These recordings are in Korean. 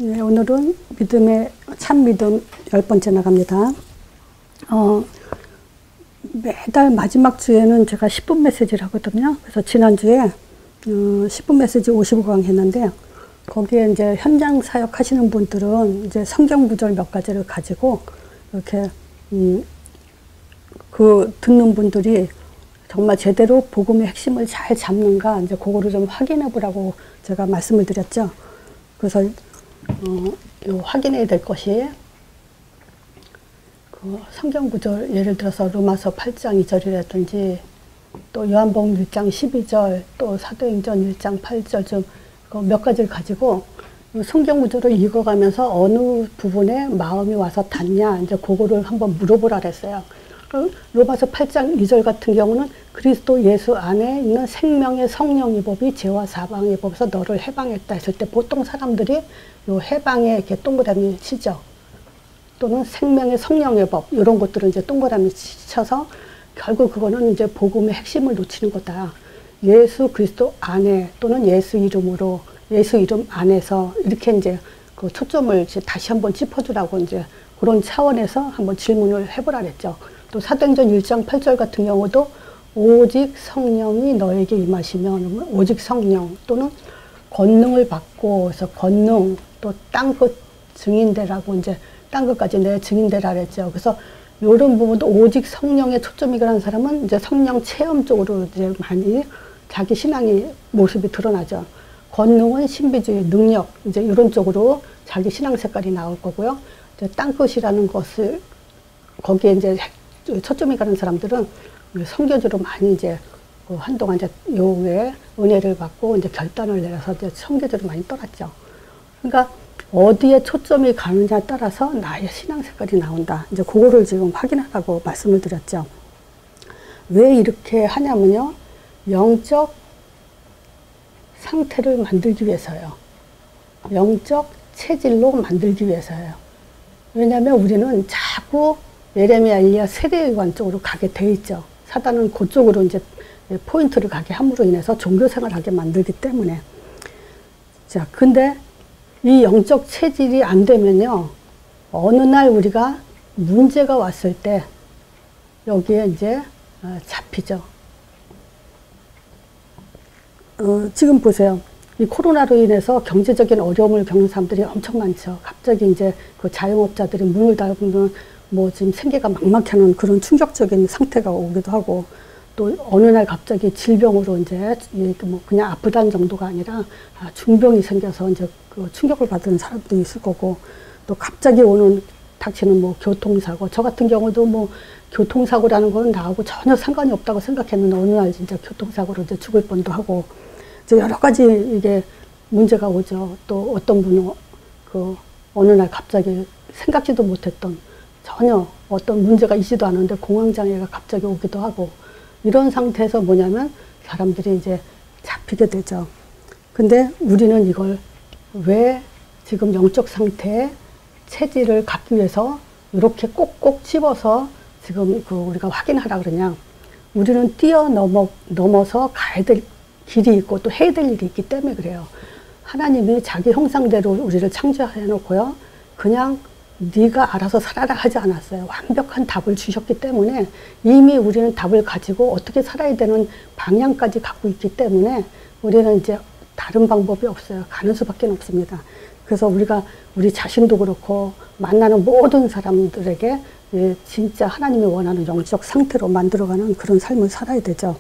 네, 오늘은 믿음의 참 믿음 10번째 나갑니다. 매달 마지막 주에는 제가 10분 메시지를 하거든요. 그래서 지난주에 10분 메시지 55강 했는데, 거기에 이제 현장 사역 하시는 분들은 이제 성경 구절 몇 가지를 가지고 이렇게 그 듣는 분들이 정말 제대로 복음의 핵심을 잘 잡는가 이제 그거를 좀 확인해 보라고 제가 말씀을 드렸죠. 그래서 요 확인해야 될 것이 그 성경 구절, 예를 들어서 로마서 8장 2절이라든지 또 요한복음 1장 12절 또 사도행전 1장 8절 좀 몇 가지를 가지고 성경 구절을 읽어가면서 어느 부분에 마음이 와서 닿냐 이제 그거를 한번 물어보라 그랬어요. 로마서 8장 2절 같은 경우는 그리스도 예수 안에 있는 생명의 성령의 법이 죄와 사망의 법에서 너를 해방했다 했을 때 보통 사람들이 요 해방에 이렇게 동그라미 치죠. 또는 생명의 성령의 법 이런 것들을 이제 동그라미 쳐서 결국 그거는 이제 복음의 핵심을 놓치는 거다. 예수 그리스도 안에 또는 예수 이름으로 예수 이름 안에서 이렇게 이제 그 초점을 이제 다시 한번 짚어주라고 이제 그런 차원에서 한번 질문을 해보라 그랬죠. 또 사도행전 1장 8절 같은 경우도 오직 성령이 너에게 임하시면 오직 성령 또는 권능을 받고 그래서 권능 또 땅끝 증인되라고 이제 땅끝까지 내 증인되라 그랬죠. 그래서 이런 부분도 오직 성령에 초점이 가는 사람은 이제 성령 체험 쪽으로 이제 많이 자기 신앙의 모습이 드러나죠. 권능은 신비주의, 능력 이제 이런 쪽으로 자기 신앙 색깔이 나올 거고요. 이제 땅끝이라는 것을 거기에 이제 초점이 가는 사람들은 선교주로 많이 이제 한동안 이제 요의 은혜를 받고 이제 결단을 내려서 이제 선교주로 많이 떠났죠. 그러니까 어디에 초점이 가느냐에 따라서 나의 신앙 색깔이 나온다. 이제 그거를 지금 확인하라고 말씀을 드렸죠. 왜 이렇게 하냐면요. 영적 상태를 만들기 위해서요. 영적 체질로 만들기 위해서요. 왜냐하면 우리는 자꾸 예레미야, 엘리야 세례요한 쪽으로 가게 돼 있죠. 사단은 그쪽으로 이제 포인트를 가게 함으로 인해서 종교생활을 하게 만들기 때문에. 자, 근데 이 영적 체질이 안 되면요. 어느 날 우리가 문제가 왔을 때 여기에 이제 잡히죠. 지금 보세요. 이 코로나로 인해서 경제적인 어려움을 겪는 사람들이 엄청 많죠. 갑자기 이제 그 자영업자들이 문을 닫으면 뭐 지금 생계가 막막해하는 그런 충격적인 상태가 오기도 하고 또 어느 날 갑자기 질병으로 이제 뭐 그냥 아프다는 정도가 아니라 중병이 생겨서 이제 그 충격을 받은 사람도 있을 거고 또 갑자기 닥치는 뭐 교통사고 저 같은 경우도 뭐 교통사고라는 거는 나하고 전혀 상관이 없다고 생각했는데 어느 날 진짜 교통사고로 이제 죽을 뻔도 하고 이제 여러 가지 이게 문제가 오죠. 또 어떤 분은 그 어느 날 갑자기 생각지도 못했던 전혀 어떤 문제가 있지도 않은데 공황장애가 갑자기 오기도 하고 이런 상태에서 뭐냐면 사람들이 이제 잡히게 되죠. 근데 우리는 이걸 왜 지금 영적 상태의 체질을 갖기 위해서 이렇게 꼭꼭 집어서 지금 그 우리가 확인하라 그러냐. 우리는 뛰어넘어서 가야 될 길이 있고 또 해야 될 일이 있기 때문에 그래요. 하나님이 자기 형상대로 우리를 창조해 놓고요. 그냥 네가 알아서 살아라 하지 않았어요. 완벽한 답을 주셨기 때문에 이미 우리는 답을 가지고 어떻게 살아야 되는 방향까지 갖고 있기 때문에 우리는 이제 다른 방법이 없어요. 가는 수밖에 없습니다. 그래서 우리가 우리 자신도 그렇고 만나는 모든 사람들에게 진짜 하나님이 원하는 영적 상태로 만들어가는 그런 삶을 살아야 되죠.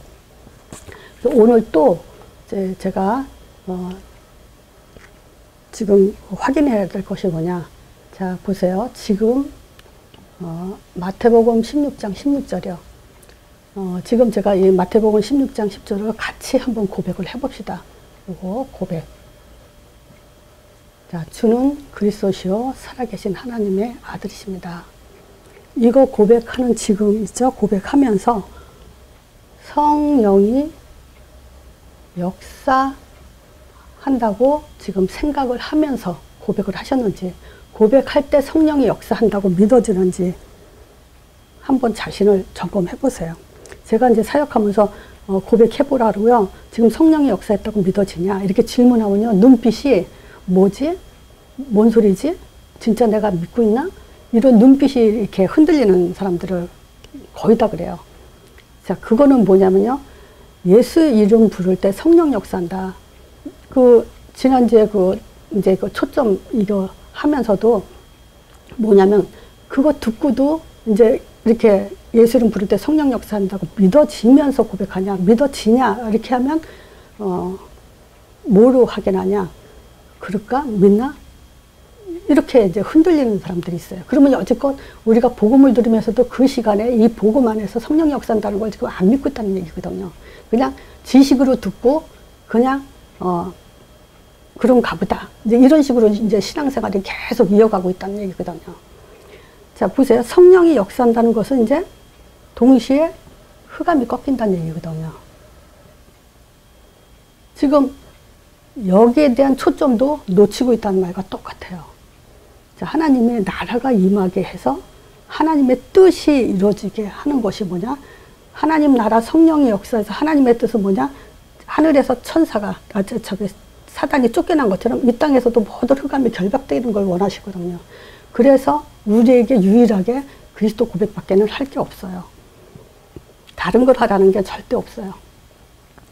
오늘 또 제가 지금 확인해야 될 것이 뭐냐. 자, 보세요. 지금, 마태복음 16장 16절이요. 지금 제가 이 마태복음 16장 10절을 같이 한번 고백을 해봅시다. 요거 고백. 자, 주는 그리스도시요 살아계신 하나님의 아들이십니다. 이거 고백하는 지금 있죠? 고백하면서 성령이 역사한다고 지금 생각을 하면서 고백을 하셨는지 고백할 때 성령이 역사한다고 믿어지는지 한번 자신을 점검해 보세요. 제가 이제 사역하면서 고백해보라고요. 지금 성령이 역사했다고 믿어지냐? 이렇게 질문하면요. 눈빛이 뭐지? 뭔 소리지? 진짜 내가 믿고 있나? 이런 눈빛이 이렇게 흔들리는 사람들을 거의 다 그래요. 자, 그거는 뭐냐면요. 예수 이름 부를 때 성령 역사한다. 지난주에 이제 초점 이거 하면서도 뭐냐면, 그거 듣고도 이제 이렇게 예수 이름 부를 때 성령 역사한다고 믿어지면서 고백하냐, 믿어지냐, 이렇게 하면, 뭐로 확인하냐, 그럴까? 믿나? 이렇게 이제 흔들리는 사람들이 있어요. 그러면 어쨌건 우리가 복음을 들으면서도 그 시간에 이 복음 안에서 성령이 역사한다는 걸 지금 안 믿고 있다는 얘기거든요. 그냥 지식으로 듣고 그냥 그런가 보다. 이제 이런 식으로 이제 신앙생활이 계속 이어가고 있다는 얘기거든요. 자, 보세요. 성령이 역사한다는 것은 이제 동시에 흑암이 꺾인다는 얘기거든요. 지금 여기에 대한 초점도 놓치고 있다는 말과 똑같아요. 자, 하나님의 나라가 임하게 해서 하나님의 뜻이 이루어지게 하는 것이 뭐냐? 하나님 나라 성령의 역사에서 하나님의 뜻은 뭐냐? 하늘에서 천사가, 사단이 쫓겨난 것처럼 이 땅에서도 모든 흑암이 결박되는 걸 원하시거든요. 그래서 우리에게 유일하게 그리스도 고백밖에는 할 게 없어요. 다른 걸 하라는 게 절대 없어요.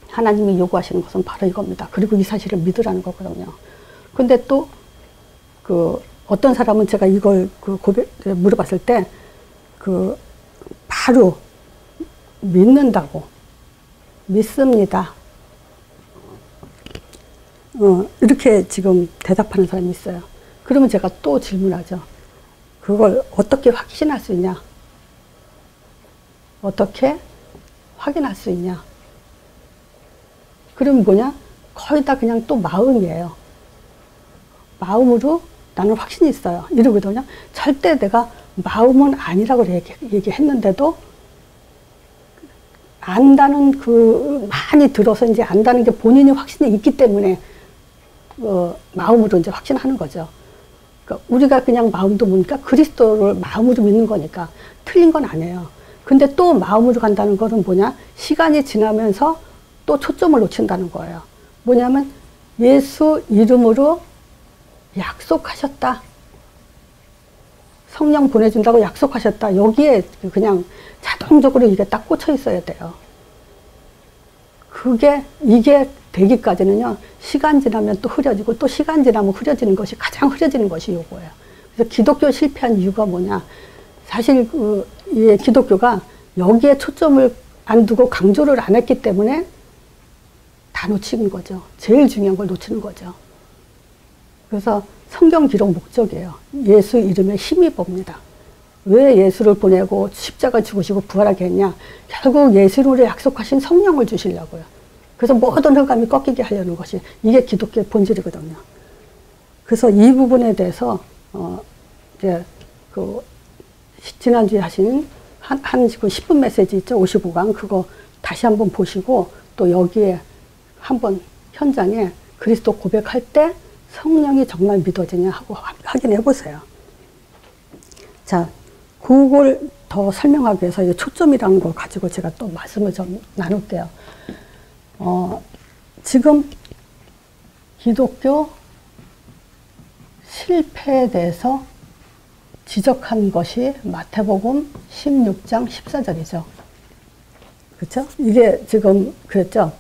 하나님이 요구하시는 것은 바로 이겁니다. 그리고 이 사실을 믿으라는 거거든요. 근데 또 어떤 사람은 제가 이걸 물어봤을 때 바로 믿는다고, 믿습니다, 이렇게 지금 대답하는 사람이 있어요. 그러면 제가 또 질문하죠. 그걸 어떻게 확신할 수 있냐? 어떻게 확인할 수 있냐? 그러면 뭐냐? 거의 다 그냥 또 마음이에요. 마음으로 나는 확신이 있어요. 이러거든요. 절대 내가 마음은 아니라고 얘기했는데도 안다는 많이 들어서 이제 안다는 게 본인이 확신이 있기 때문에 마음으로 이제 확신하는 거죠. 그러니까 우리가 그냥 마음도 뭡니까? 그리스도를 마음으로 믿는 거니까 틀린 건 아니에요. 근데 또 마음으로 간다는 거는 뭐냐? 시간이 지나면서 또 초점을 놓친다는 거예요. 뭐냐면 예수 이름으로 약속하셨다. 성령 보내준다고 약속하셨다. 여기에 그냥 자동적으로 이게 딱 꽂혀 있어야 돼요. 이게 되기까지는요, 시간 지나면 또 흐려지고, 또 시간 지나면 흐려지는 것이, 가장 흐려지는 것이 요거예요. 그래서 기독교 실패한 이유가 뭐냐. 사실 기독교가 여기에 초점을 안 두고 강조를 안 했기 때문에 다 놓치는 거죠. 제일 중요한 걸 놓치는 거죠. 그래서 성경 기록 목적이에요. 예수 이름에 힘입어봅니다. 왜 예수를 보내고 십자가 죽으시고 부활하게 했냐? 결국 예수로 약속하신 성령을 주시려고요. 그래서 모든 흑암이 꺾이게 하려는 것이 이게 기독교의 본질이거든요. 그래서 이 부분에 대해서 이제 지난주에 하신 한 10분 메시지 있죠? 55강 그거 다시 한번 보시고 또 여기에 한번 현장에 그리스도 고백할 때 성령이 정말 믿어지냐 하고 확인해 보세요. 자, 그걸 더 설명하기 위해서 이 초점이라는 걸 가지고 제가 또 말씀을 좀 나눌게요. 지금 기독교 실패에 대해서 지적한 것이 마태복음 16장 14절이죠. 그렇죠? 이게 지금 그랬죠.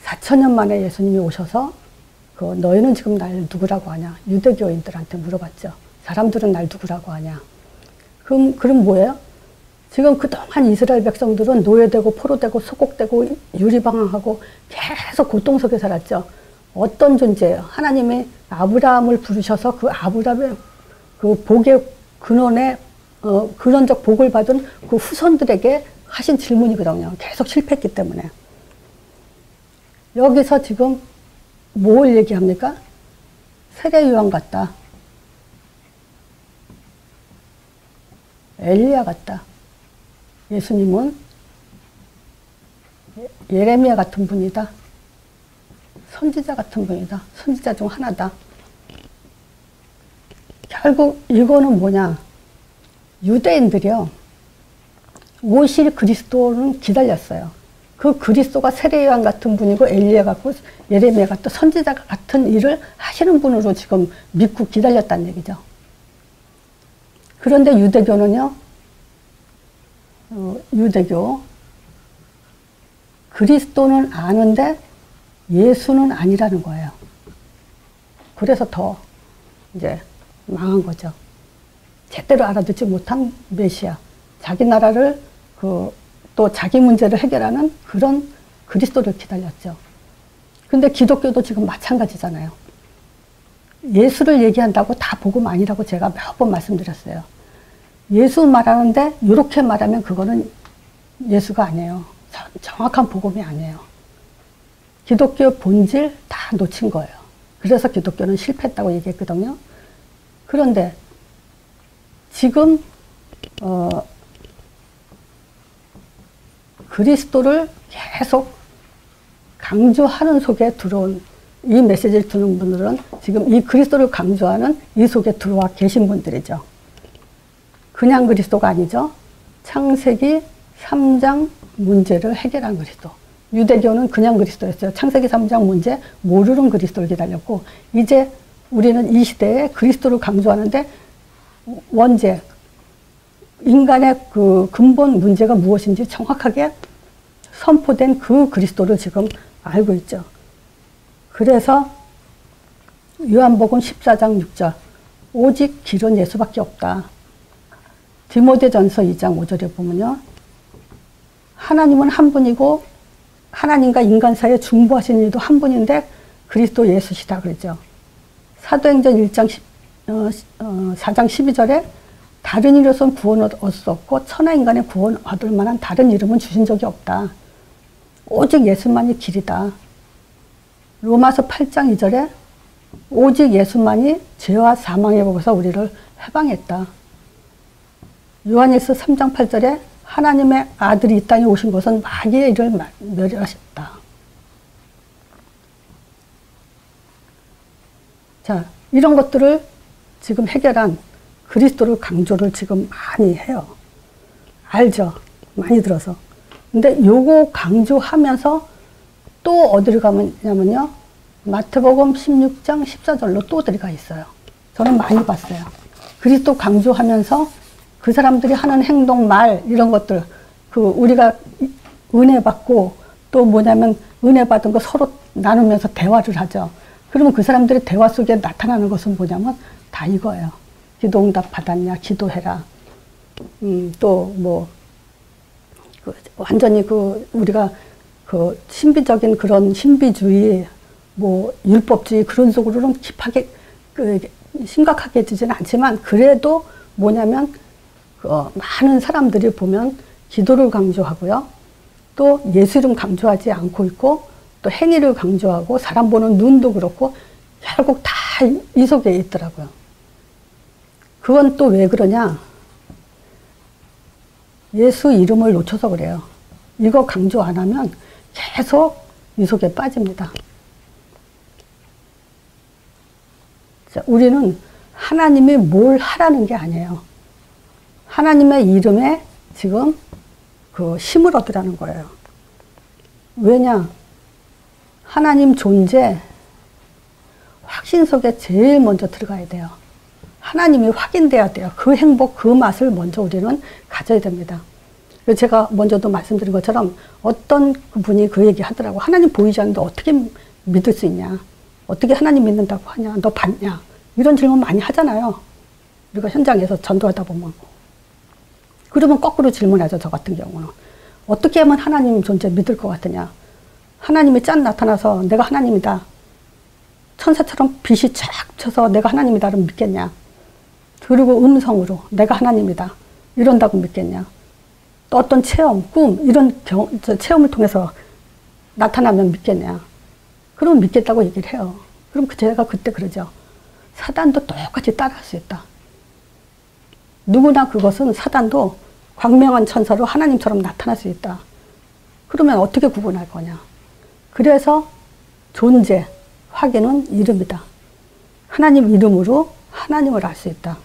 4,000년 만에 예수님이 오셔서 너희는 지금 날 누구라고 하냐? 유대교인들한테 물어봤죠. 사람들은 날 누구라고 하냐? 그럼 뭐예요? 지금 그동안 이스라엘 백성들은 노예되고 포로되고 소곡되고 유리방황하고 계속 고통 속에 살았죠. 어떤 존재예요? 하나님이 아브라함을 부르셔서 그 아브라함의 복의 근원에 근원적 복을 받은 그 후손들에게 하신 질문이거든요. 계속 실패했기 때문에. 여기서 지금 뭘 얘기합니까? 세례요한 같다. 엘리야 같다. 예수님은 예레미야 같은 분이다. 선지자 같은 분이다. 선지자 중 하나다. 결국 이거는 뭐냐. 유대인들이요. 오실 그리스도는 기다렸어요. 그 그리스도가 세례요한 같은 분이고 엘리야 같고 예레미야 같은 선지자 같은 일을 하시는 분으로 지금 믿고 기다렸다는 얘기죠. 그런데 유대교는요, 유대교 그리스도는 아는데 예수는 아니라는 거예요. 그래서 더 이제 망한 거죠. 제대로 알아듣지 못한 메시아, 자기 나라를 또 자기 문제를 해결하는 그런 그리스도를 기다렸죠. 근데 기독교도 지금 마찬가지잖아요. 예수를 얘기한다고 다 복음 아니라고 제가 몇 번 말씀드렸어요. 예수 말하는데 이렇게 말하면 그거는 예수가 아니에요. 정확한 복음이 아니에요. 기독교 본질 다 놓친 거예요. 그래서 기독교는 실패했다고 얘기했거든요. 그런데 지금 그리스도를 계속 강조하는 속에 들어온 이 메시지를 듣는 분들은 지금 이 그리스도를 강조하는 이 속에 들어와 계신 분들이죠. 그냥 그리스도가 아니죠. 창세기 3장 문제를 해결한 그리스도. 유대교는 그냥 그리스도였어요. 창세기 3장 문제 모르는 그리스도를 기다렸고, 이제 우리는 이 시대에 그리스도를 강조하는데 원죄, 인간의 그 근본 문제가 무엇인지 정확하게 선포된 그 그리스도를 지금 알고 있죠. 그래서 요한복음 14장 6절 오직 길은 예수밖에 없다. 디모데전서 2장 5절에 보면요, 하나님은 한 분이고 하나님과 인간 사이에 중보하신 이도 한 분인데 그리스도 예수시다 그러죠. 사도행전 1장 4장 12절에 다른 이로서는 구원을 얻을 수 없고 천하 인간의 구원 얻을 만한 다른 이름은 주신 적이 없다. 오직 예수만이 길이다. 로마서 8장 2절에 오직 예수만이 죄와 사망의 법에서 우리를 해방했다. 요한일서 3장 8절에 하나님의 아들이 이 땅에 오신 것은 마귀의 일을 멸하셨다. 자, 이런 것들을 지금 해결한 그리스도를 강조를 지금 많이 해요. 알죠? 많이 들어서. 근데 요거 강조하면서 또 어디를 가냐면요, 마태복음 16장 14절로 또 들어가 있어요. 저는 많이 봤어요. 그리스도 강조하면서 그 사람들이 하는 행동, 말, 이런 것들, 우리가 은혜 받고 또 뭐냐면 은혜 받은 거 서로 나누면서 대화를 하죠. 그러면 그 사람들의 대화 속에 나타나는 것은 뭐냐면 다 이거예요. 기도 응답 받았냐, 기도해라. 또 뭐, 완전히 우리가 신비적인 그런 신비주의, 뭐, 율법주의 그런 속으로는 깊하게, 심각하게 지지는 않지만 그래도 뭐냐면 많은 사람들이 보면 기도를 강조하고요. 또 예수 이름 강조하지 않고 있고 또 행위를 강조하고 사람 보는 눈도 그렇고 결국 다 이 속에 있더라고요. 그건 또 왜 그러냐? 예수 이름을 놓쳐서 그래요. 이거 강조 안 하면 계속 이 속에 빠집니다. 자, 우리는 하나님이 뭘 하라는 게 아니에요. 하나님의 이름에 지금 힘을 얻으라는 거예요. 왜냐? 하나님 존재, 확신 속에 제일 먼저 들어가야 돼요. 하나님이 확인돼야 돼요. 그 행복, 그 맛을 먼저 우리는 가져야 됩니다. 제가 먼저도 말씀드린 것처럼 어떤 분이 그 얘기 하더라고. 하나님 보이지 않는데 어떻게 믿을 수 있냐? 어떻게 하나님 믿는다고 하냐? 너 봤냐? 이런 질문 많이 하잖아요. 우리가 현장에서 전도하다 보면. 그러면 거꾸로 질문하죠. 저 같은 경우는. 어떻게 하면 하나님 존재 믿을 것 같으냐? 하나님이 짠 나타나서 내가 하나님이다. 천사처럼 빛이 쫙 쳐서 내가 하나님이다. 그럼 믿겠냐? 그리고 음성으로 내가 하나님이다. 이런다고 믿겠냐? 또 어떤 체험, 꿈 이런 체험을 통해서 나타나면 믿겠냐? 그럼 믿겠다고 얘기를 해요. 그럼 제가 그때 그러죠. 사단도 똑같이 따라할 수 있다. 누구나 그것은 사단도 광명한 천사로 하나님처럼 나타날 수 있다. 그러면 어떻게 구분할 거냐? 그래서 존재, 확인은 이름이다. 하나님 이름으로 하나님을 알 수 있다.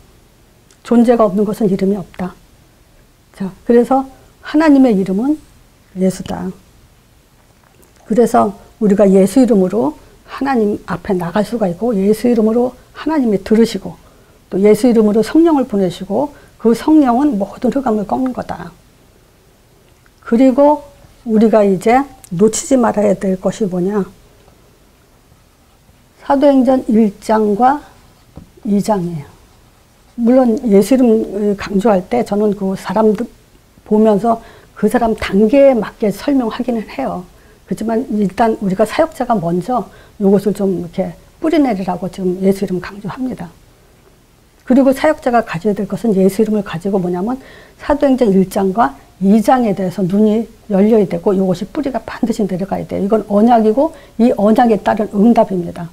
존재가 없는 것은 이름이 없다. 자, 그래서 하나님의 이름은 예수다. 그래서 우리가 예수 이름으로 하나님 앞에 나갈 수가 있고, 예수 이름으로 하나님이 들으시고, 또 예수 이름으로 성령을 보내시고, 그 성령은 모든 흑암을 꺾는 거다. 그리고 우리가 이제 놓치지 말아야 될 것이 뭐냐. 사도행전 1장과 2장이에요. 물론 예수 이름 강조할 때 저는 그 사람들 보면서 그 사람 단계에 맞게 설명하기는 해요. 그렇지만 일단 우리가 사역자가 먼저 이것을 좀 이렇게 뿌리내리라고 지금 예수 이름 강조합니다. 그리고 사역자가 가져야 될 것은 예수 이름을 가지고 뭐냐면 사도행전 1장과 2장에 대해서 눈이 열려야 되고, 이것이 뿌리가 반드시 내려가야 돼요. 이건 언약이고 이 언약에 따른 응답입니다.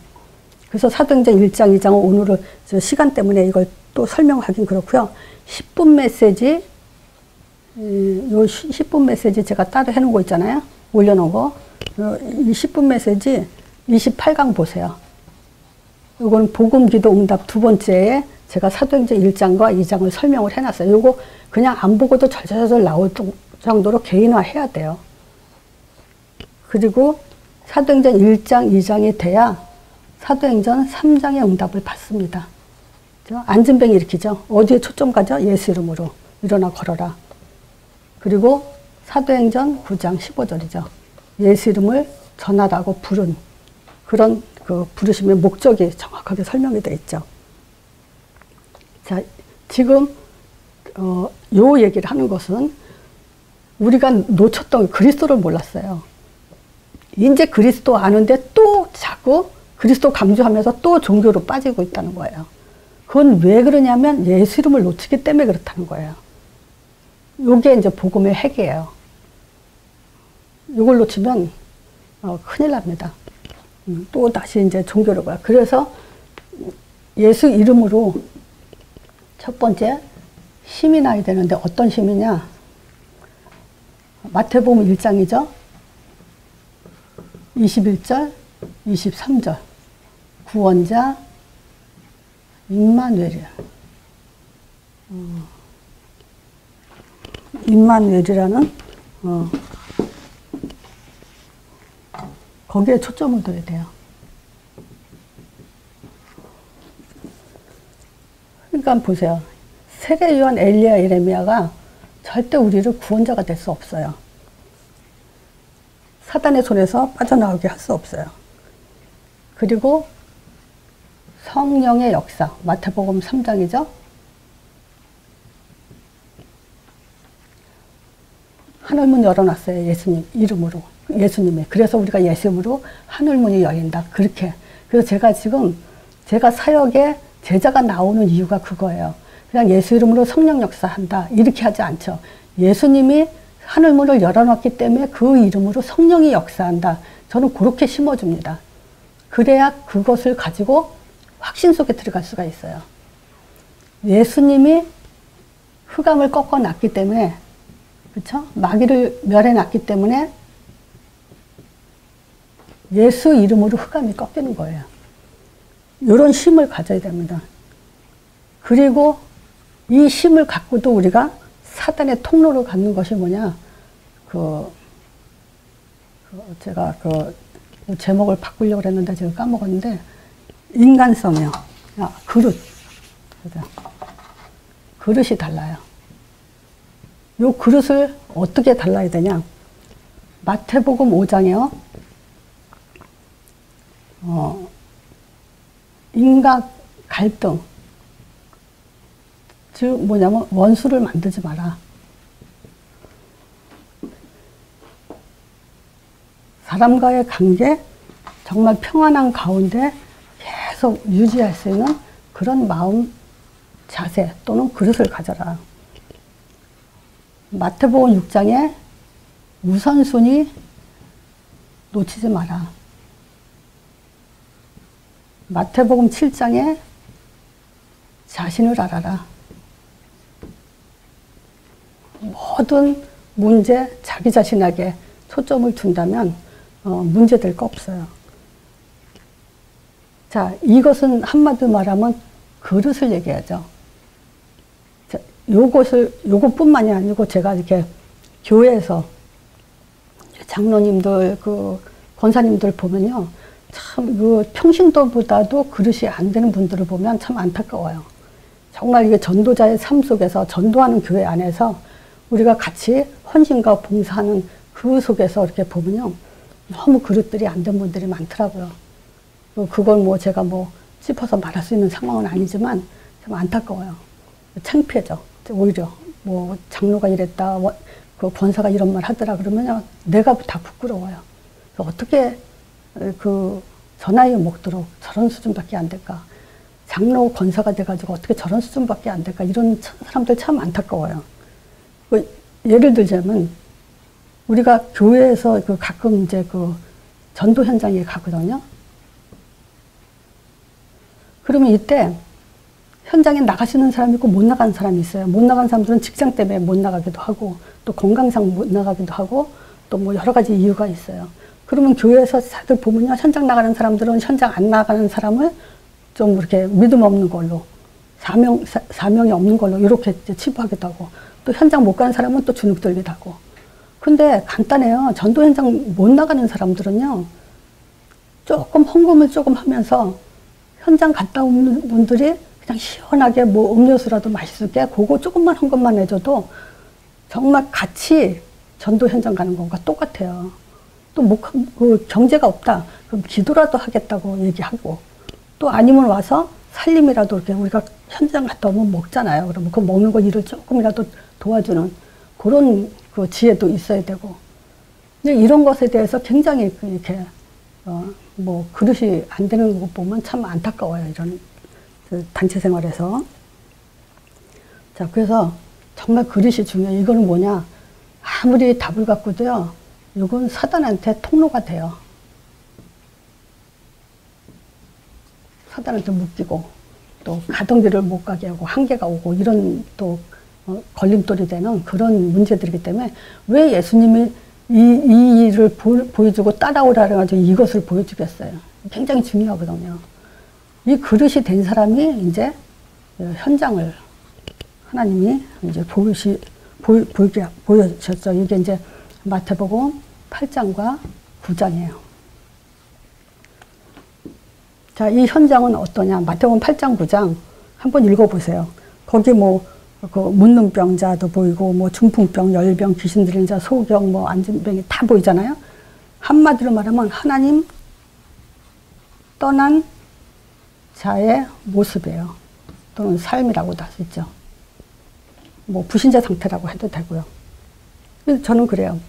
그래서 사도행전 1장, 2장은 오늘은 시간 때문에 이걸 또 설명하긴 그렇고요. 10분 메시지, 요 10분 메시지 제가 따로 해놓은 거 있잖아요. 올려놓은 거. 이 10분 메시지 28강 보세요. 이거는 복음 기도 응답 두 번째에 제가 사도행전 1장과 2장을 설명을 해놨어요. 이거 그냥 안 보고도 절절절 나올 정도로 개인화 해야 돼요. 그리고 사도행전 1장, 2장이 돼야 사도행전 3장의 응답을 받습니다. 안진뱅이 일으키죠. 어디에 초점 가죠? 예수 이름으로 일어나 걸어라. 그리고 사도행전 9장 15절이죠. 예수 이름을 전하라고 부른 그런 그 부르심의 목적이 정확하게 설명이 되어 있죠. 자, 지금 요 얘기를 하는 것은 우리가 놓쳤던 그리스도를 몰랐어요. 이제 그리스도 아는데 또 자꾸 그리스도 강조하면서 또 종교로 빠지고 있다는 거예요. 그건 왜 그러냐면 예수 이름을 놓치기 때문에 그렇다는 거예요. 요게 이제 복음의 핵이에요. 이걸 놓치면 큰일 납니다. 또 다시 이제 종교로 가요. 그래서 예수 이름으로 첫 번째 힘이 나야 되는데 어떤 힘이냐? 마태복음 1장이죠. 21절, 23절. 구원자 임마누엘이야. 임마누엘이라는 거기에 초점을 둬야 돼요. 그러니까 보세요. 세례 요한, 엘리야, 예레미야가 절대 우리를 구원자가 될 수 없어요. 사단의 손에서 빠져나오게 할 수 없어요. 그리고 성령의 역사, 마태복음 3장이죠. 하늘문 열어놨어요. 예수님 이름으로. 예수님의. 그래서 우리가 예수 이름으로 하늘문이 열린다. 그렇게. 그래서 제가 지금 제가 사역에 제자가 나오는 이유가 그거예요. 그냥 예수 이름으로 성령 역사한다. 이렇게 하지 않죠. 예수님이 하늘문을 열어놨기 때문에 그 이름으로 성령이 역사한다. 저는 그렇게 심어줍니다. 그래야 그것을 가지고 확신 속에 들어갈 수가 있어요. 예수님이 흑암을 꺾어놨기 때문에, 그렇죠? 마귀를 멸해놨기 때문에 예수 이름으로 흑암이 꺾이는 거예요. 이런 힘을 가져야 됩니다. 그리고 이 힘을 갖고도 우리가 사단의 통로를 갖는 것이 뭐냐? 제가 제목을 바꾸려고 했는데 제가 까먹었는데, 인간성이요. 그릇. 그릇이 달라요. 요 그릇을 어떻게 달라야 되냐? 마태복음 5장에요. 인간 갈등. 즉 뭐냐면 원수를 만들지 마라. 사람과의 관계, 정말 평안한 가운데 계속 유지할 수 있는 그런 마음, 자세 또는 그릇을 가져라. 마태복음 6장에 우선순위 놓치지 마라. 마태복음 7장에 자신을 알아라. 모든 문제 자기 자신에게 초점을 둔다면 문제될 거 없어요. 자, 이것은 한마디로 말하면 그릇을 얘기하죠. 자, 요것뿐만이 아니고 제가 이렇게 교회에서 장로님들, 권사님들 보면요. 참, 그 평신도보다도 그릇이 안 되는 분들을 보면 참 안타까워요. 정말 이게 전도자의 삶 속에서, 전도하는 교회 안에서 우리가 같이 헌신과 봉사하는 그 속에서 이렇게 보면요. 너무 그릇들이 안 된 분들이 많더라고요. 그걸 뭐 제가 뭐 짚어서 말할 수 있는 상황은 아니지만 참 안타까워요. 창피해져. 오히려 뭐 장로가 이랬다, 그 권사가 이런 말 하더라 그러면요. 내가 다 부끄러워요. 어떻게 그 전하에 먹도록 저런 수준밖에 안 될까? 장로 권사가 돼가지고 어떻게 저런 수준밖에 안 될까? 이런 사람들 참 안타까워요. 예를 들자면 우리가 교회에서 그 가끔 이제 그 전도 현장에 가거든요. 그러면 이때 현장에 나갈 수 있는 사람이 있고 못 나가는 사람이 있어요. 못 나가는 사람들은 직장 때문에 못 나가기도 하고 또 건강상 못 나가기도 하고 또 뭐 여러 가지 이유가 있어요. 그러면 교회에서 다들 보면요. 현장 나가는 사람들은 현장 안 나가는 사람을 좀 이렇게 믿음 없는 걸로 사명이 없는 걸로 이렇게 치부하기도 하고 또 현장 못 가는 사람은 또 주눅 들기도 하고. 근데 간단해요. 전도 현장 못 나가는 사람들은요. 조금 헌금을 조금 하면서 현장 갔다 오는 분들이 그냥 시원하게 뭐 음료수라도 마시게 그거 조금만 헌금만 해줘도 정말 같이 전도 현장 가는 것과 똑같아요. 또 뭐 그 경제가 없다. 그럼 기도라도 하겠다고 얘기하고 또 아니면 와서 살림이라도 이렇게 우리가 현장 갔다 오면 먹잖아요. 그러면 그 먹는 거 일을 조금이라도 도와주는 그런 그 지혜도 있어야 되고. 근데 이런 것에 대해서 굉장히 이렇게 뭐 그릇이 안 되는 거 보면 참 안타까워요. 이런 그 단체 생활에서. 자, 그래서 정말 그릇이 중요해요. 이거는 뭐냐? 아무리 답을 갖고도요. 이건 사단한테 통로가 돼요. 사단한테 묶이고 또 가던 길을 못 가게 하고 한계가 오고 이런 또 걸림돌이 되는 그런 문제들이기 때문에 왜 예수님이 이 일을 보여주고 따라오라 그래가지고 이것을 보여주겠어요. 굉장히 중요하거든요. 이 그릇이 된 사람이 이제 현장을 하나님이 이제 보여주셨죠. 이게 이제 마태복음 8장과 9장이에요. 자, 이 현장은 어떠냐? 마태복음 8장, 9장 한번 읽어보세요. 거기 뭐 그 묻는 병자도 보이고 뭐 중풍병, 열병, 귀신 들린 자, 소경, 뭐 안진병이 다 보이잖아요. 한마디로 말하면 하나님 떠난 자의 모습이에요. 또는 삶이라고도 할 수 있죠. 뭐 불신자 상태라고 해도 되고요. 그래서 저는 그래요.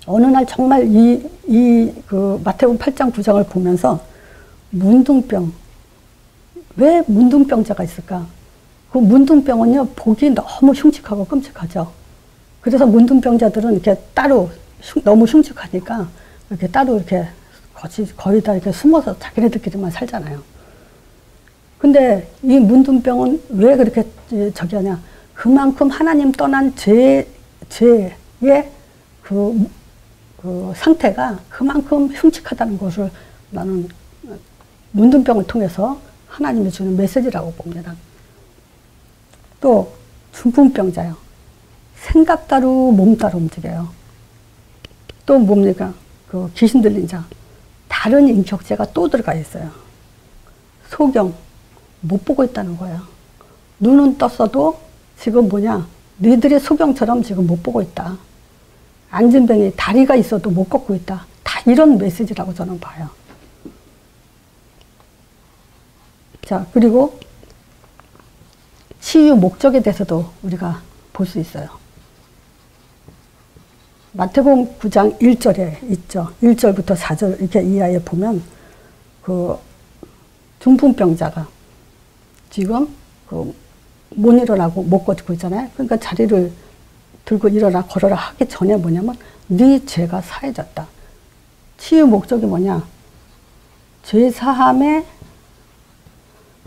어느 날 정말 그 마태복음 8장 9장을 보면서 문둥병, 왜 문둥병자가 있을까? 그 문둥병은요, 보기 너무 흉측하고 끔찍하죠. 그래서 문둥병자들은 이렇게 따로 너무 흉측하니까 이렇게 따로 이렇게 거의 다 이렇게 숨어서 자기네들끼리만 살잖아요. 근데 이 문둥병은 왜 그렇게 저기 하냐? 그만큼 하나님 떠난 죄의 그 상태가 그만큼 흉측하다는 것을 나는 문둥병을 통해서 하나님이 주는 메시지라고 봅니다. 또 중풍병자요. 생각 따로 몸 따로 움직여요. 또 뭡니까? 그 귀신 들린 자. 다른 인격체가 또 들어가 있어요. 소경. 못 보고 있다는 거예요. 눈은 떴어도 지금 뭐냐? 너희들의 소경처럼 지금 못 보고 있다. 안진병이 다리가 있어도 못 걷고 있다. 다 이런 메시지라고 저는 봐요. 자, 그리고 치유 목적에 대해서도 우리가 볼 수 있어요. 마태복음 9장 1절에 있죠. 1절부터 4절 이렇게 이하에 보면 그 중풍병자가 지금 그 못 일어나고 못 걷고 있잖아요. 그러니까 자리를 들고 일어나 걸어라 하기 전에 뭐냐면 네 죄가 사해졌다. 치유 목적이 뭐냐? 죄 사함의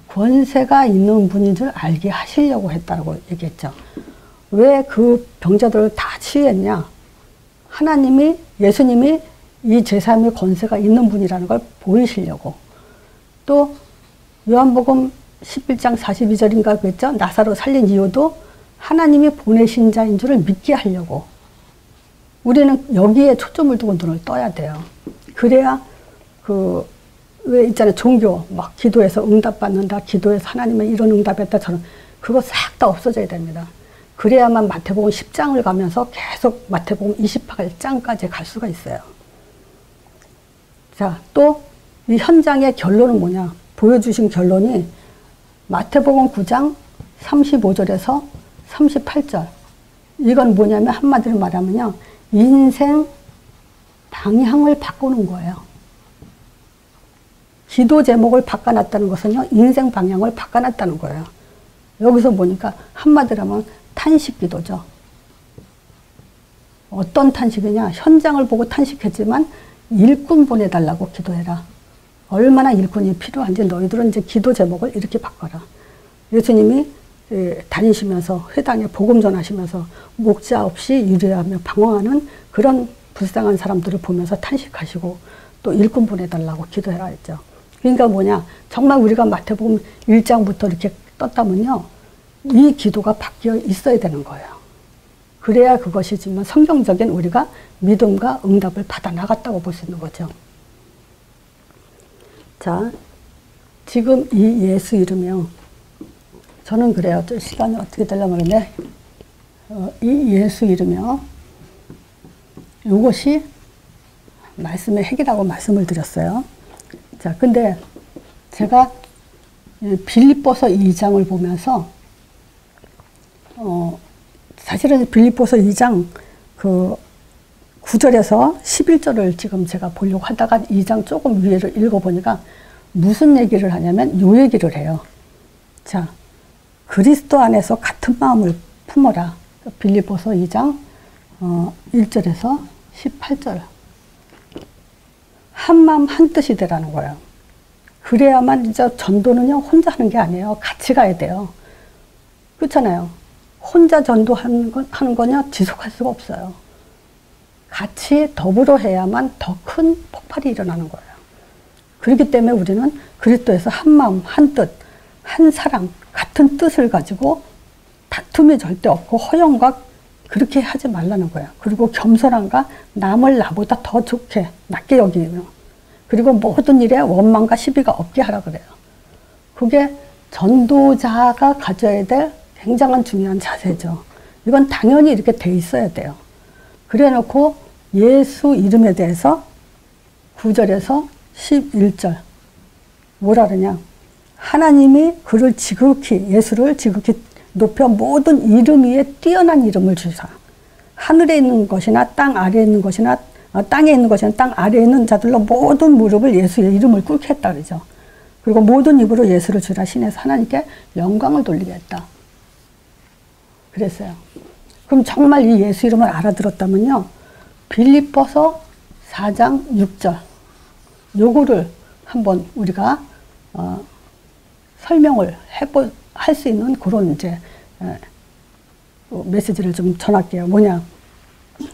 권세가 있는 분인 줄 알게 하시려고 했다고 얘기했죠. 왜 그 병자들을 다 치유했냐? 하나님이, 예수님이 이 죄 사함의 권세가 있는 분이라는 걸 보이시려고. 또 요한복음 11장 42절인가 그랬죠? 나사로 살린 이유도 하나님이 보내신 자인 줄을 믿게 하려고. 우리는 여기에 초점을 두고 눈을 떠야 돼요. 그래야 왜 있잖아요. 종교, 막 기도해서 응답받는다, 기도해서 하나님은 이런 응답했다, 저런. 그거 싹 다 없어져야 됩니다. 그래야만 마태복음 10장을 가면서 계속 마태복음 28장까지 갈 수가 있어요. 자, 또 이 현장의 결론은 뭐냐? 보여주신 결론이 마태복음 9장 35절에서 38절. 이건 뭐냐면 한마디로 말하면요. 인생 방향을 바꾸는 거예요. 기도 제목을 바꿔놨다는 것은요. 인생 방향을 바꿔놨다는 거예요. 여기서 보니까 한마디로 하면 탄식 기도죠. 어떤 탄식이냐. 현장을 보고 탄식했지만 일꾼 보내달라고 기도해라. 얼마나 일꾼이 필요한지 너희들은 이제 기도 제목을 이렇게 바꿔라. 예수님이 다니시면서 회당에 복음 전하시면서 목자 없이 유례하며 방황하는 그런 불쌍한 사람들을 보면서 탄식하시고 또 일꾼 보내달라고 기도해라 했죠. 그러니까 뭐냐. 정말 우리가 마태복음 1장부터 이렇게 떴다면요. 이 기도가 바뀌어 있어야 되는 거예요. 그래야 그것이지만 성경적인 우리가 믿음과 응답을 받아 나갔다고 볼 수 있는 거죠. 자, 지금 이 예수 이름이요. 저는 그래요. 또 시간이 어떻게 되려면 그런데, 이 예수 이름이요. 이것이 말씀의 핵이라고 말씀을 드렸어요. 자, 근데 제가 빌립보서 2장을 보면서, 사실은 빌립보서 2장 9절에서 11절을 지금 제가 보려고 하다가 2장 조금 위에를 읽어보니까 무슨 얘기를 하냐면 요 얘기를 해요. 자, 그리스도 안에서 같은 마음을 품어라. 빌립보서 2장 1절에서 18절. 한 마음 한 뜻이 되라는 거예요. 그래야만 진짜 전도는요 혼자 하는 게 아니에요. 같이 가야 돼요. 그렇잖아요. 혼자 전도하는 거냐 지속할 수가 없어요. 같이 더불어 해야만 더 큰 폭발이 일어나는 거예요. 그렇기 때문에 우리는 그리스도에서 한 마음, 한 뜻, 한 사랑, 같은 뜻을 가지고 다툼이 절대 없고 허영과 그렇게 하지 말라는 거예요. 그리고 겸손함과 남을 나보다 더 좋게, 낮게 여기며 그리고 모든 일에 원망과 시비가 없게 하라 그래요. 그게 전도자가 가져야 될 굉장한 중요한 자세죠. 이건 당연히 이렇게 돼 있어야 돼요. 그래 놓고 예수 이름에 대해서 9절에서 11절 뭐라 그러냐. 하나님이 그를 지극히 예수를 지극히 높여 모든 이름 위에 뛰어난 이름을 주사 하늘에 있는 것이나 땅 아래에 있는 것이나 땅에 있는 것이나 땅 아래에 있는 자들로 모든 무릎을 예수의 이름을 꿇게 했다 그러죠. 그리고 모든 입으로 예수를 주라 신에서 하나님께 영광을 돌리게 했다. 그랬어요. 그럼 정말 이 예수 이름을 알아들었다면요. 빌립보서 4장 6절 요거를 한번 우리가 설명을 할 수 있는 그런 이제 메시지를 좀 전할게요. 뭐냐.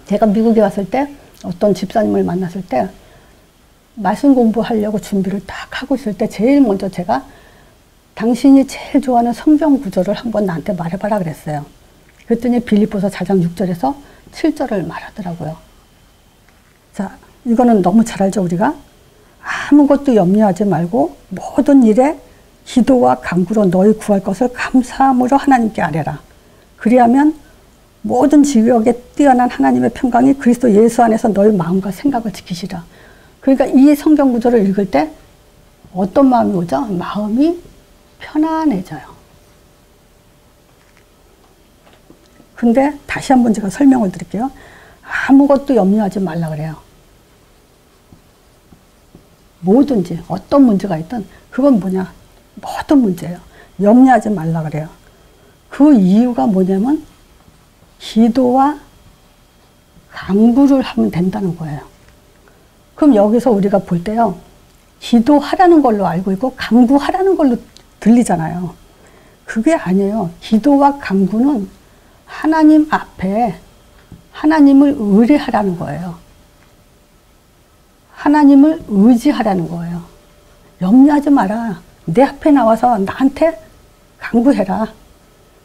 제가 미국에 왔을 때 어떤 집사님을 만났을 때 말씀 공부하려고 준비를 딱 하고 있을 때 제일 먼저 제가 당신이 제일 좋아하는 성경 구절을 한번 나한테 말해봐라 그랬어요. 그랬더니 빌립보서 4장 6절에서 7절을 말하더라고요. 자, 이거는 너무 잘 알죠, 우리가? 아무것도 염려하지 말고 모든 일에 기도와 간구로 너희 구할 것을 감사함으로 하나님께 아뢰라. 그리하면 모든 지역에 뛰어난 하나님의 평강이 그리스도 예수 안에서 너희 마음과 생각을 지키시라. 그러니까 이 성경 구절을 읽을 때 어떤 마음이 오죠? 마음이 편안해져요. 근데 다시 한번 제가 설명을 드릴게요. 아무것도 염려하지 말라 그래요. 뭐든지 어떤 문제가 있든 그건 뭐냐? 모든 문제예요. 염려하지 말라 그래요. 그 이유가 뭐냐면 기도와 간구를 하면 된다는 거예요. 그럼 여기서 우리가 볼 때요. 기도하라는 걸로 알고 있고 간구하라는 걸로 들리잖아요. 그게 아니에요. 기도와 간구는 하나님 앞에 하나님을 의뢰하라는 거예요. 하나님을 의지하라는 거예요. 염려하지 마라. 내 앞에 나와서 나한테 간구해라.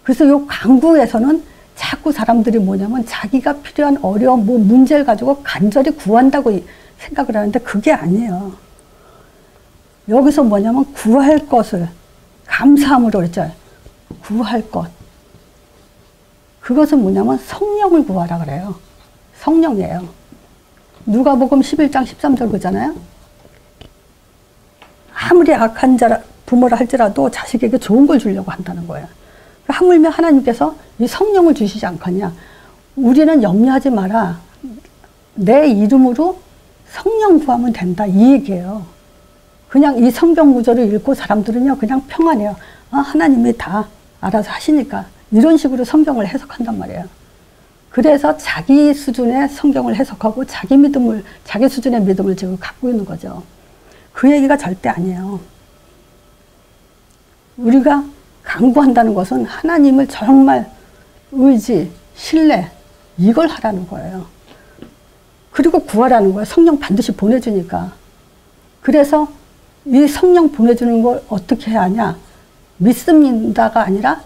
그래서 이 간구에서는 자꾸 사람들이 뭐냐면 자기가 필요한 어려움, 뭐 문제를 가지고 간절히 구한다고 생각을 하는데 그게 아니에요. 여기서 뭐냐면 구할 것을 감사함으로 그랬죠. 구할 것. 그것은 뭐냐면 성령을 구하라 그래요. 성령이에요. 누가복음 11장 13절 그잖아요. 아무리 악한 부모라 할지라도 자식에게 좋은 걸 주려고 한다는 거예요. 하물며 하나님께서 이 성령을 주시지 않겠냐. 우리는 염려하지 마라. 내 이름으로 성령 구하면 된다. 이 얘기예요. 그냥 이 성경 구절을 읽고 사람들은요 그냥 평안해요. 아, 하나님이 다 알아서 하시니까. 이런 식으로 성경을 해석한단 말이에요. 그래서 자기 수준의 성경을 해석하고 자기 수준의 믿음을 지금 갖고 있는 거죠. 그 얘기가 절대 아니에요. 우리가 간구한다는 것은 하나님을 정말 의지, 신뢰 이걸 하라는 거예요. 그리고 구하라는 거예요. 성령 반드시 보내주니까. 그래서 이 성령 보내주는 걸 어떻게 해야 하냐. 믿습니다가 아니라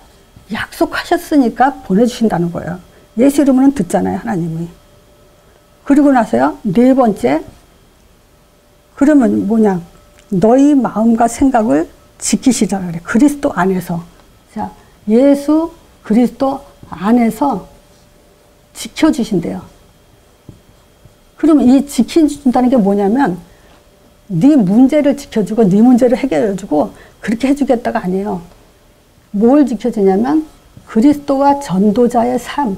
약속하셨으니까 보내주신다는 거예요. 예수 이름으로는 듣잖아요. 하나님이. 그리고 나서요. 네 번째. 그러면 뭐냐. 너희 마음과 생각을 지키시라 그래. 그리스도 안에서. 자, 예수 그리스도 안에서 지켜주신대요. 그러면 이 지켜준다는 게 뭐냐면 네 문제를 지켜주고 네 문제를 해결해주고 그렇게 해주겠다가 아니에요. 뭘 지켜주냐면 그리스도와 전도자의 삶,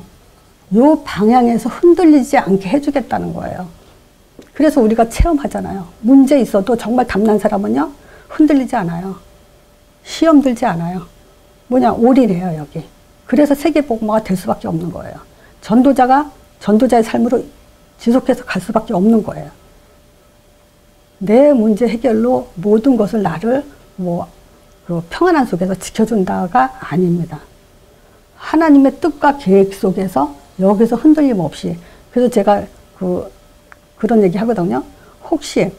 요 방향에서 흔들리지 않게 해주겠다는 거예요. 그래서 우리가 체험하잖아요. 문제 있어도 정말 담난 사람은요 흔들리지 않아요. 시험 들지 않아요. 뭐냐, 올인해요, 여기. 그래서 세계복음화가 될 수밖에 없는 거예요. 전도자가 전도자의 삶으로 지속해서 갈 수밖에 없는 거예요. 내 문제 해결로 모든 것을 나를 그 평안한 속에서 지켜준다가 아닙니다. 하나님의 뜻과 계획 속에서 여기서 흔들림 없이. 그래서 제가 그런 얘기 하거든요. 혹시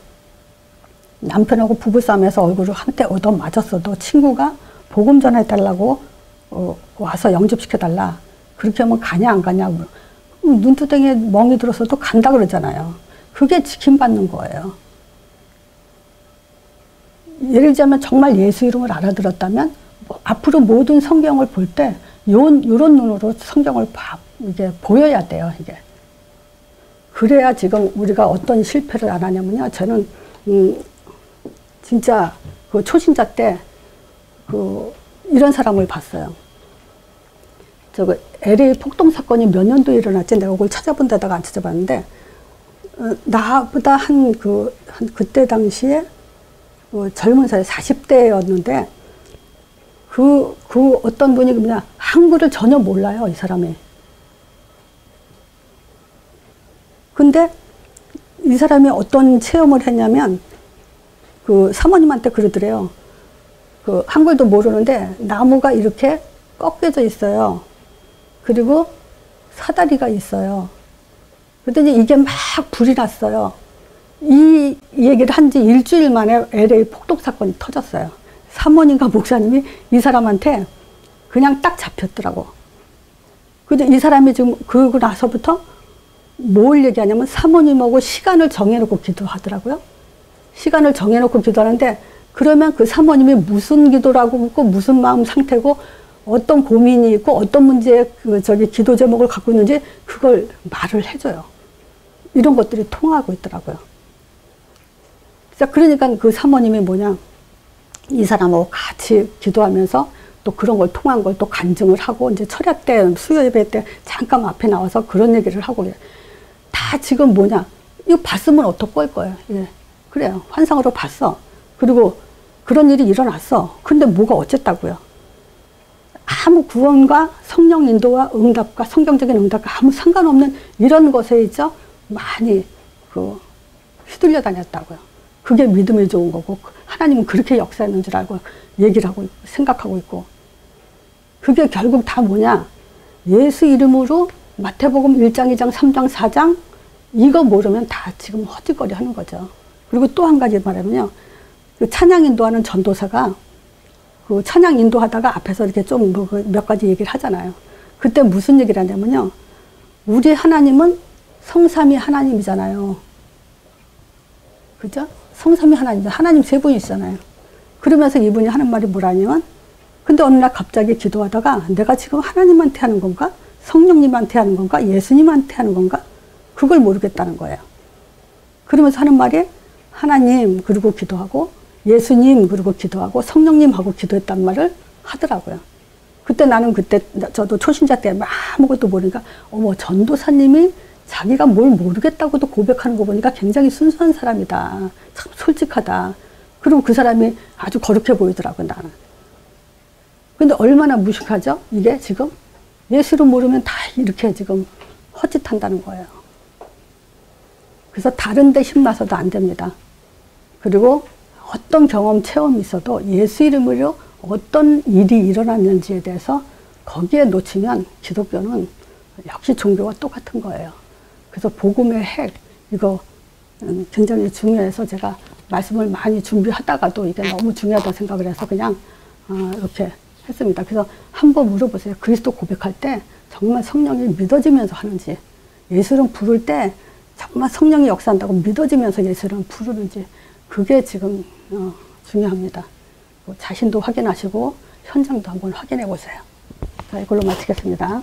남편하고 부부싸움에서 얼굴을 한때 얻어 맞았어도 친구가 복음 전해달라고 와서 영접시켜달라. 그렇게 하면 가냐 안 가냐. 눈두덩이에 멍이 들어서도 간다 그러잖아요. 그게 지킴받는 거예요. 예를 들자면 정말 예수 이름을 알아들었다면 앞으로 모든 성경을 볼 때 요런 눈으로 성경을 이게 보여야 돼요. 이게. 그래야 지금 우리가 어떤 실패를 안 하냐면요. 저는 진짜 그 초신자 때 이런 사람을 봤어요. LA 폭동 사건이 몇 년도에 일어났지 내가 그걸 찾아본 데다가 안 찾아봤는데 나보다 그때 당시에 젊은 사람 40대였는데 그 어떤 분이 그냥 한글을 전혀 몰라요, 이 사람이. 근데 이 사람이 어떤 체험을 했냐면 그 사모님한테 그러더래요. 그 한글도 모르는데 나무가 이렇게 꺾여져 있어요. 그리고 사다리가 있어요. 그랬더니 이게 막 불이 났어요. 이 얘기를 한 지 일주일 만에 LA 폭동 사건이 터졌어요. 사모님과 목사님이 이 사람한테 그냥 딱 잡혔더라고. 근데 이 사람이 지금 그러고 나서부터 뭘 얘기하냐면 사모님하고 시간을 정해놓고 기도하더라고요. 시간을 정해놓고 기도하는데 그러면 그 사모님이 무슨 기도를 하고 있고 무슨 마음 상태고 어떤 고민이 있고 어떤 문제의 기도 제목을 갖고 있는지 그걸 말을 해줘요. 이런 것들이 통하고 있더라고요. 그러니까 그 사모님이 뭐냐, 이 사람하고 같이 기도하면서 또 그런 걸 통한 걸 또 간증을 하고 이제 철야 때 수요 예배 때 잠깐 앞에 나와서 그런 얘기를 하고 다 지금 뭐냐, 이거 봤으면 어떡할 거예요. 예. 그래요. 환상으로 봤어. 그리고 그런 일이 일어났어. 근데 뭐가 어쨌다고요. 아무 구원과 성령 인도와 응답과 성경적인 응답과 아무 상관없는 이런 것에 있죠. 많이 휘둘려 다녔다고요. 그게 믿음이 좋은 거고 하나님은 그렇게 역사했는 줄 알고 얘기를 하고 생각하고 있고 그게 결국 다 뭐냐, 예수 이름으로 마태복음 1장 2장 3장 4장 이거 모르면 다 지금 허짓거리 하는 거죠. 그리고 또 한 가지 말하면요, 그 찬양 인도하는 전도사가 그 찬양 인도하다가 앞에서 이렇게 좀 몇 가지 얘기를 하잖아요. 그때 무슨 얘기를 하냐면요. 우리 하나님은 성삼위 하나님이잖아요. 그죠? 성삼위 하나님, 하나님 세 분이시잖아요. 그러면서 이분이 하는 말이 뭐라냐면, 근데 어느 날 갑자기 기도하다가 내가 지금 하나님한테 하는 건가? 성령님한테 하는 건가? 예수님한테 하는 건가? 그걸 모르겠다는 거예요. 그러면서 하는 말이 하나님 그리고 기도하고 예수님 그리고 기도하고 성령님하고 기도했단 말을 하더라고요. 그때 나는 저도 초신자 때 아무것도 모르니까 어머 전도사님이 자기가 뭘 모르겠다고도 고백하는 거 보니까 굉장히 순수한 사람이다. 참 솔직하다. 그리고 그 사람이 아주 거룩해 보이더라고요, 나는. 근데 얼마나 무식하죠? 이게 지금 예수를 모르면 다 이렇게 지금 헛짓한다는 거예요. 그래서 다른 데 힘나서도 안 됩니다. 그리고 어떤 경험, 체험이 있어도 예수 이름으로 어떤 일이 일어났는지에 대해서 거기에 놓치면 기독교는 역시 종교와 똑같은 거예요. 그래서 복음의 핵, 이거 굉장히 중요해서 제가 말씀을 많이 준비하다가도 이게 너무 중요하다고 생각을 해서 그냥 이렇게 했습니다. 그래서 한번 물어보세요. 그리스도 고백할 때 정말 성령이 믿어지면서 하는지, 예수를 부를 때 정말 성령이 역사한다고 믿어지면서 예수를 부르는지, 그게 지금 중요합니다. 자신도 확인하시고 현장도 한번 확인해 보세요. 자, 이걸로 마치겠습니다.